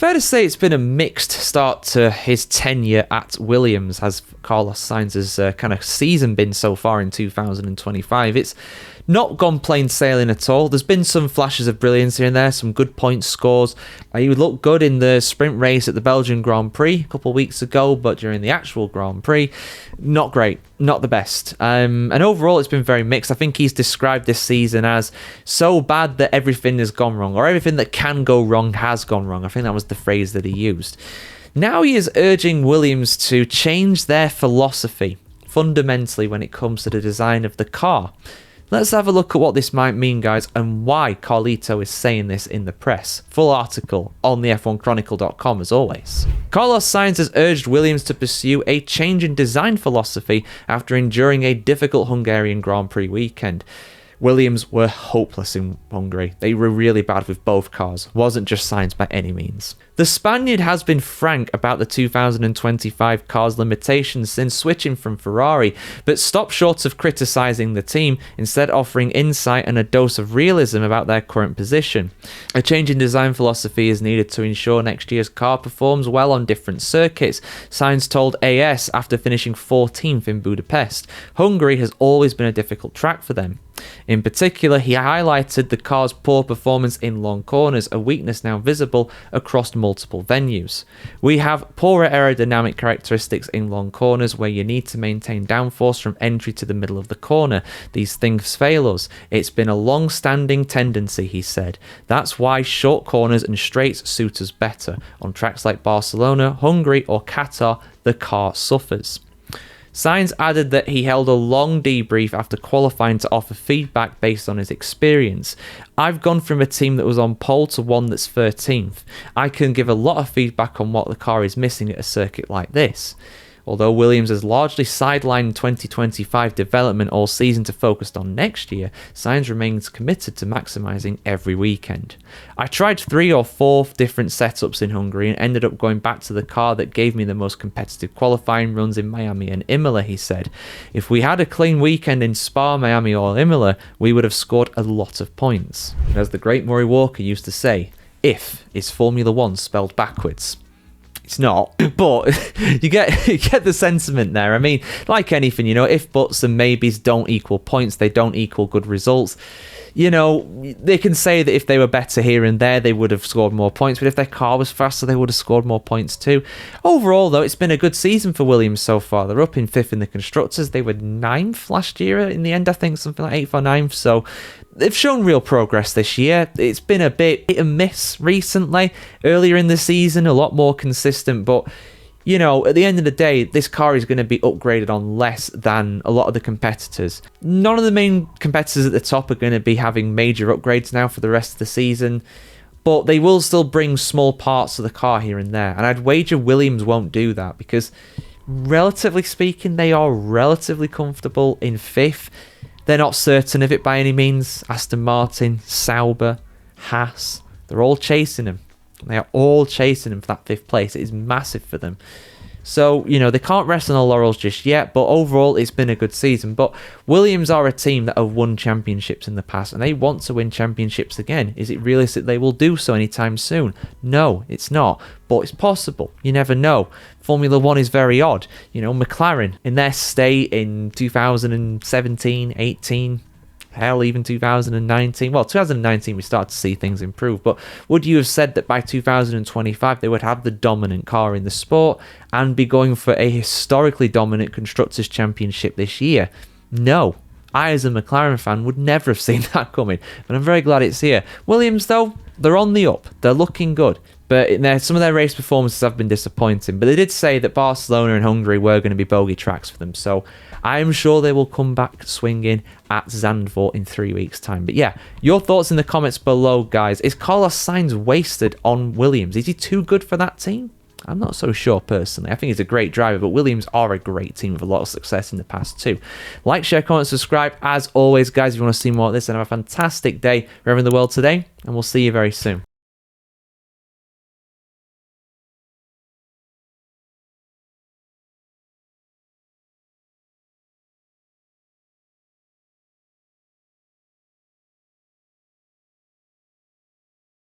fair to say it's been a mixed start to his tenure at Williams. Has Carlos Sainz's kind of season been so far in 2025? It's not gone plain sailing at all. There's been some flashes of brilliance here and there, some good point scores. He would look good in the sprint race at the Belgian Grand Prix a couple of weeks ago, but during the actual Grand Prix, not great, not the best. And overall, it's been very mixed. I think he's described this season as so bad that everything has gone wrong, or everything that can go wrong has gone wrong. I think that was the phrase that he used. Now he is urging Williams to change their philosophy fundamentally when it comes to the design of the car. Let's have a look at what this might mean, guys, and why Carlito is saying this in the press. Full article on the F1Chronicle.com as always. Carlos Sainz has urged Williams to pursue a change in design philosophy after enduring a difficult Hungarian Grand Prix weekend. Williams were hopeless in Hungary. They were really bad with both cars. Wasn't just Sainz by any means. The Spaniard has been frank about the 2025 car's limitations since switching from Ferrari, but stopped short of criticising the team, instead offering insight and a dose of realism about their current position. A change in design philosophy is needed to ensure next year's car performs well on different circuits, Sainz told AS after finishing 14th in Budapest. Hungary has always been a difficult track for them. In particular, he highlighted the car's poor performance in long corners, a weakness now visible across multiple venues. We have poorer aerodynamic characteristics in long corners where you need to maintain downforce from entry to the middle of the corner. These things fail us. It's been a long-standing tendency, he said. That's why short corners and straights suit us better. On tracks like Barcelona, Hungary or Qatar, the car suffers. Sainz added that he held a long debrief after qualifying to offer feedback based on his experience. I've gone from a team that was on pole to one that's 13th. I can give a lot of feedback on what the car is missing at a circuit like this. Although Williams has largely sidelined 2025 development all season to focus on next year, Sainz remains committed to maximising every weekend. I tried 3 or 4 different setups in Hungary and ended up going back to the car that gave me the most competitive qualifying runs in Miami and Imola, he said. If we had a clean weekend in Spa, Miami or Imola, we would have scored a lot of points. As the great Murray Walker used to say, if is Formula 1 spelled backwards. It's not, but you get the sentiment there. I mean, like anything, if buts and maybes don't equal points, they don't equal good results. They can say that if they were better here and there, they would have scored more points, but if their car was faster, they would have scored more points too. Overall, though, it's been a good season for Williams so far. They're up in 5th in the Constructors. They were 9th last year in the end, I think, something like 8th or 9th, so they've shown real progress this year. It's been a bit hit and miss recently. Earlier in the season, a lot more consistent, but at the end of the day, this car is going to be upgraded on less than a lot of the competitors. None of the main competitors at the top are going to be having major upgrades now for the rest of the season, but they will still bring small parts of the car here and there. And I'd wager Williams won't do that because, relatively speaking, they are relatively comfortable in 5th. They're not certain of it by any means. Aston Martin, Sauber, Haas, they're all chasing him. They are all chasing him for that 5th place. It is massive for them. So, they can't rest on their laurels just yet, but overall it's been a good season. But Williams are a team that have won championships in the past, and they want to win championships again. Is it realistic they will do so anytime soon? No, it's not, but it's possible. You never know. Formula 1 is very odd. McLaren, in their state in 2017, 18... hell, even 2019. Well, 2019 we started to see things improve, but would you have said that by 2025 they would have the dominant car in the sport and be going for a historically dominant Constructors' Championship this year? No. I, as a McLaren fan, would never have seen that coming, but I'm very glad it's here. Williams, though, they're on the up. They're looking good. But some of their race performances have been disappointing. But they did say that Barcelona and Hungary were going to be bogey tracks for them. So I'm sure they will come back swinging at Zandvoort in 3 weeks' time. But yeah, your thoughts in the comments below, guys. Is Carlos Sainz wasted on Williams? Is he too good for that team? I'm not so sure personally. I think he's a great driver, but Williams are a great team with a lot of success in the past too. Like, share, comment, subscribe. As always, guys, if you want to see more of this, then have a fantastic day wherever in the world today, and we'll see you very soon.